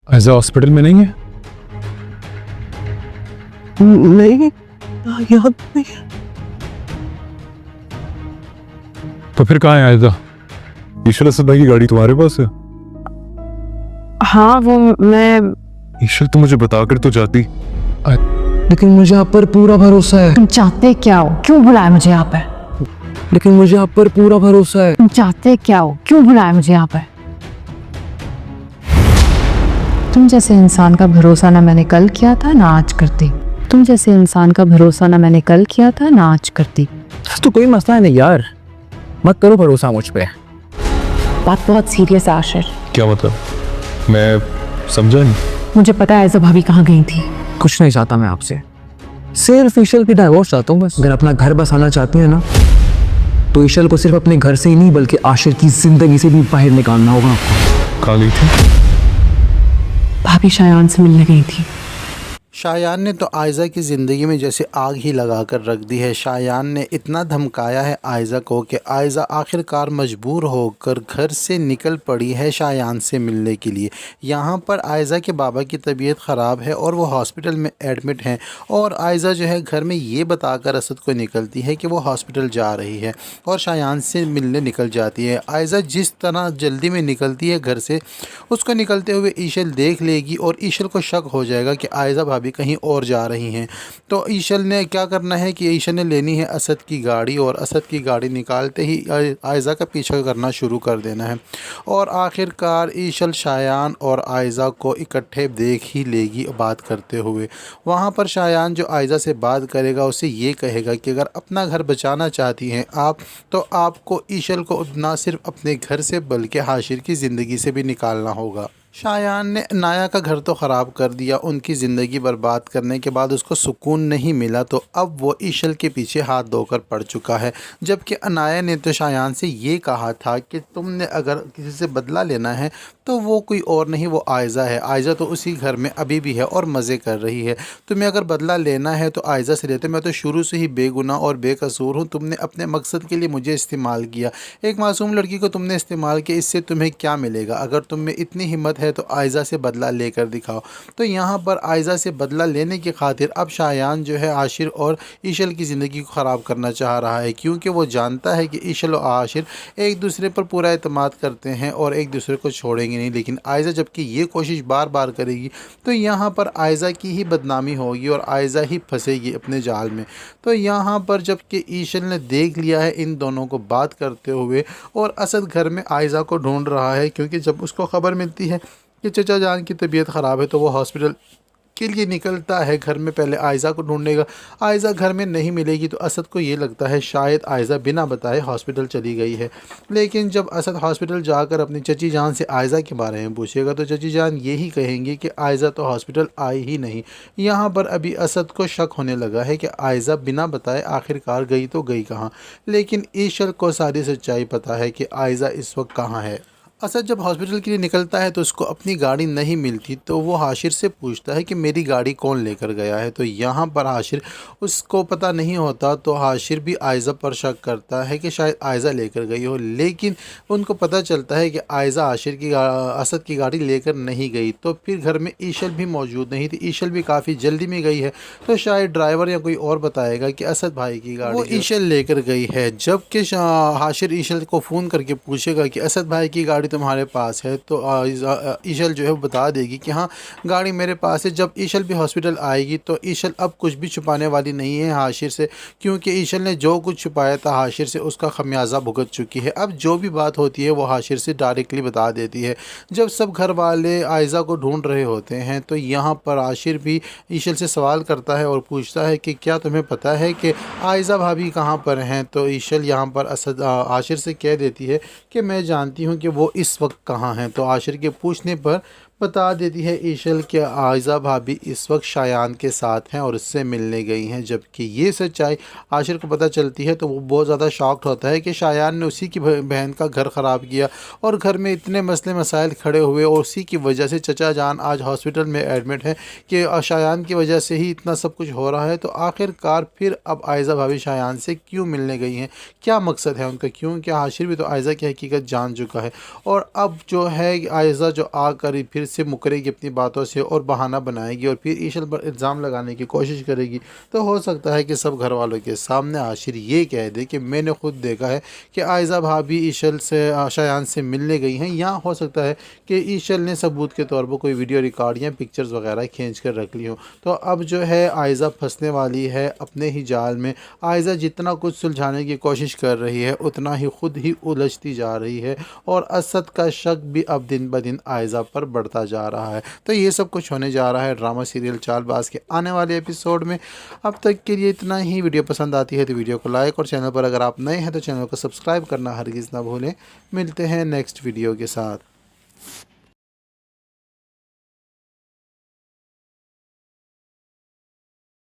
ऐसा हॉस्पिटल में नहीं है? नहीं, याद नहीं। तो फिर कहाँ है आयजा? ईशल असद भाई की गाड़ी तुम्हारे पास है? हाँ, वो मैं ईशल तुम मुझे बताकर तो जाती। लेकिन मुझे आप पर पूरा भरोसा है। तुम चाहते क्या हो? क्यों बुलाया मुझे यहाँ पर? लेकिन मुझे आप पर पूरा भरोसा है। तुम चाहते क्या हो? क्यों बुलाया मुझे यहाँ पर? तुम जैसे इंसान का भरोसा ना मैंने कल किया था ना आज करती। तुम जैसे इंसान का भरोसा ना मैंने कल किया था ना आज करती। तो कोई मसला नहीं यार, मत करो भरोसा मुझ पे। बात बहुत सीरियस है आशिर। क्या मतलब? मैं समझा नहीं। मुझे पता है ऐसा भाभी कहाँ गई थी। कुछ नहीं चाहता मैं आपसे, सिर्फ ईशल की डाइवोर्स चाहता हूँ बस। अगर अपना घर बसाना चाहती है ना, तो ईशल को सिर्फ अपने घर से ही नहीं बल्कि आशिर की जिंदगी से भी बाहर निकालना होगा आपको। कहाँ गई थी? भाभी शायान से मिलने गई थी। शायान ने तो आयज़ा की ज़िंदगी में जैसे आग ही लगा कर रख दी है। शायान ने इतना धमकाया है आयज़ा को कि आयज़ा आखिरकार मजबूर होकर घर से निकल पड़ी है शायान से मिलने के लिए। यहाँ पर आयज़ा के बाबा की तबीयत ख़राब है और वो हॉस्पिटल में एडमिट हैं और आयज़ा जो है घर में ये बताकर असद को निकलती है कि वो हॉस्पिटल जा रही है और शायान से मिलने निकल जाती है। आयज़ा जिस तरह जल्दी में निकलती है घर से, उसको निकलते हुए ईशल देख लेगी और ईशल को शक हो जाएगा कि आयज़ा भाभी कहीं और जा रही हैं। तो ईशल ने क्या करना है कि ईशल ने लेनी है असद की गाड़ी और असद की गाड़ी निकालते ही आयज़ा का पीछा करना शुरू कर देना है और आखिरकार ईशल शायान और आयज़ा को इकट्ठे देख ही लेगी बात करते हुए। वहाँ पर शायान जो आयज़ा से बात करेगा उसे ये कहेगा कि अगर अपना घर बचाना चाहती हैं आप, तो आपको ईशल को ना सिर्फ अपने घर से बल्कि हाशिर की ज़िंदगी से भी निकालना होगा। शायान ने नाया का घर तो ख़राब कर दिया, उनकी ज़िंदगी बर्बाद करने के बाद उसको सुकून नहीं मिला, तो अब वो ईशल के पीछे हाथ धोकर पड़ चुका है। जबकि अनाया ने तो शायान से ये कहा था कि तुमने अगर किसी से बदला लेना है तो वो कोई और नहीं, वो आयज़ा है। आयज़ा तो उसी घर में अभी भी है और मज़े कर रही है। तुम्हें अगर बदला लेना है तो आयज़ा से लेते। मैं तो शुरू से ही बेगुनाह और बेकसूर हूँ। तुमने अपने मकसद के लिए मुझे इस्तेमाल किया, एक मासूम लड़की को तुमने इस्तेमाल किया। इससे तुम्हें क्या मिलेगा? अगर तुम में इतनी हिम्मत है तो आयज़ा से बदला लेकर दिखाओ। तो यहाँ पर आयज़ा से बदला लेने की खातिर अब शायान जो है आशिर और ईशल की ज़िंदगी को ख़राब करना चाह रहा है, क्योंकि वो जानता है कि ईशल और आशिर एक दूसरे पर पूरा एतमाद करते हैं और एक दूसरे को छोड़ेंगे नहीं। लेकिन आयज़ा जबकि ये कोशिश बार बार करेगी तो यहाँ पर आयज़ा की ही बदनामी होगी और आयज़ा ही फंसेगी अपने जाल में। तो यहाँ पर जबकि ईशल ने देख लिया है इन दोनों को बात करते हुए और असद घर में आयज़ा को ढूंढ रहा है, क्योंकि जब उसको ख़बर मिलती है कि चचा जान की तबीयत ख़राब है तो वो हॉस्पिटल के लिए निकलता है घर में पहले आयज़ा को ढूंढेगा। आयज़ा घर में नहीं मिलेगी तो असद को ये लगता है शायद आयज़ा बिना बताए हॉस्पिटल चली गई है। लेकिन जब असद हॉस्पिटल जाकर अपनी चची जान से आयज़ा के बारे में पूछेगा तो चची जान यही कहेंगी कि आयज़ा तो हॉस्पिटल आई ही नहीं। यहाँ पर अभी असद को शक होने लगा है कि आयज़ा बिना बताए आखिरकार गई तो गई कहाँ। लेकिन ईशल को सारी सच्चाई पता है कि आयज़ा इस वक्त कहाँ है। असद जब हॉस्पिटल के लिए निकलता है तो उसको अपनी गाड़ी नहीं मिलती, तो वो हाशिर से पूछता है कि मेरी गाड़ी कौन लेकर गया है। तो यहाँ पर हाशिर, उसको पता नहीं होता तो हाशिर भी आयज़ा पर शक करता है कि शायद आयज़ा लेकर गई हो। लेकिन उनको पता चलता है कि आयज़ा असद की गाड़ी लेकर नहीं गई। तो फिर घर में ईशल भी मौजूद नहीं थी, ईशल भी काफ़ी जल्दी में गई है, तो शायद ड्राइवर या कोई और बताएगा कि असद भाई की गाड़ी वो ईशल लेकर गई है। जबकि हाशिर ईशल को फ़ोन करके पूछेगा कि असद भाई की गाड़ी तुम्हारे पास है, तो ईशल जो है वो बता देगी कि हाँ गाड़ी मेरे पास है। जब ईशल भी हॉस्पिटल आएगी तो ईशल अब कुछ भी छुपाने वाली नहीं है हाशिर से, क्योंकि ईशल ने जो कुछ छुपाया था हाशिर से उसका खमियाजा भुगत चुकी है। अब जो भी बात होती है वो हाशिर से डायरेक्टली बता देती है। जब सब घर वाले आयज़ा को ढूंढ रहे होते हैं तो यहाँ पर हाशिर भी ईशल से सवाल करता है और पूछता है कि क्या तुम्हें पता है कि आयज़ा भाभी कहाँ पर हैं। तो ईशल यहाँ पर असद हाशिर से कह देती है कि मैं जानती हूँ कि वो इस वक्त कहाँ हैं। तो आशिर के पूछने पर बता देती है ईशल कि आयज़ा भाभी इस वक्त शायान के साथ हैं और उससे मिलने गई हैं। जबकि ये सच्चाई आशिर को पता चलती है तो वो बहुत ज़्यादा शॉक्ड होता है कि शायान ने उसी की बहन का घर ख़राब किया और घर में इतने मसले मसाइल खड़े हुए और उसी की वजह से चचा जान आज हॉस्पिटल में एडमिट है कि शायान की वजह से ही इतना सब कुछ हो रहा है। तो आखिरकार फिर अब आयज़ा भाभी शायान से क्यों मिलने गई हैं, क्या मकसद है उनका, क्योंकि आशिर भी तो आयज़ा की हकीकत जान चुका है। और अब जो है आयज़ा जो आकर फिर से मुकरेगी अपनी बातों से और बहाना बनाएगी और फिर ईशल पर इल्ज़ाम लगाने की कोशिश करेगी, तो हो सकता है कि सब घर वालों के सामने आशिर ये कह दे कि मैंने खुद देखा है कि आयज़ा भाभी ईशल से शायान से मिलने गई हैं, या हो सकता है कि ईशल ने सबूत के तौर पर कोई वीडियो रिकॉर्ड या पिक्चर्स वगैरह खींच कर रख ली हो। तो अब जो है आयज़ा फंसने वाली है अपने ही जाल में। आयज़ा जितना कुछ सुलझाने की कोशिश कर रही है उतना ही खुद ही उलझती जा रही है और असद का शक भी अब दिन ब दिन आयज़ा पर बढ़ता जा रहा है। तो ये सब कुछ होने जा रहा है ड्रामा सीरियल चालबाज के आने वाले एपिसोड में। अब तक के लिए इतना ही। वीडियो पसंद आती है तो वीडियो को लाइक और चैनल पर अगर आप नए हैं तो चैनल को सब्सक्राइब करना हरगिज़ ना भूलें। मिलते हैं नेक्स्ट वीडियो के साथ।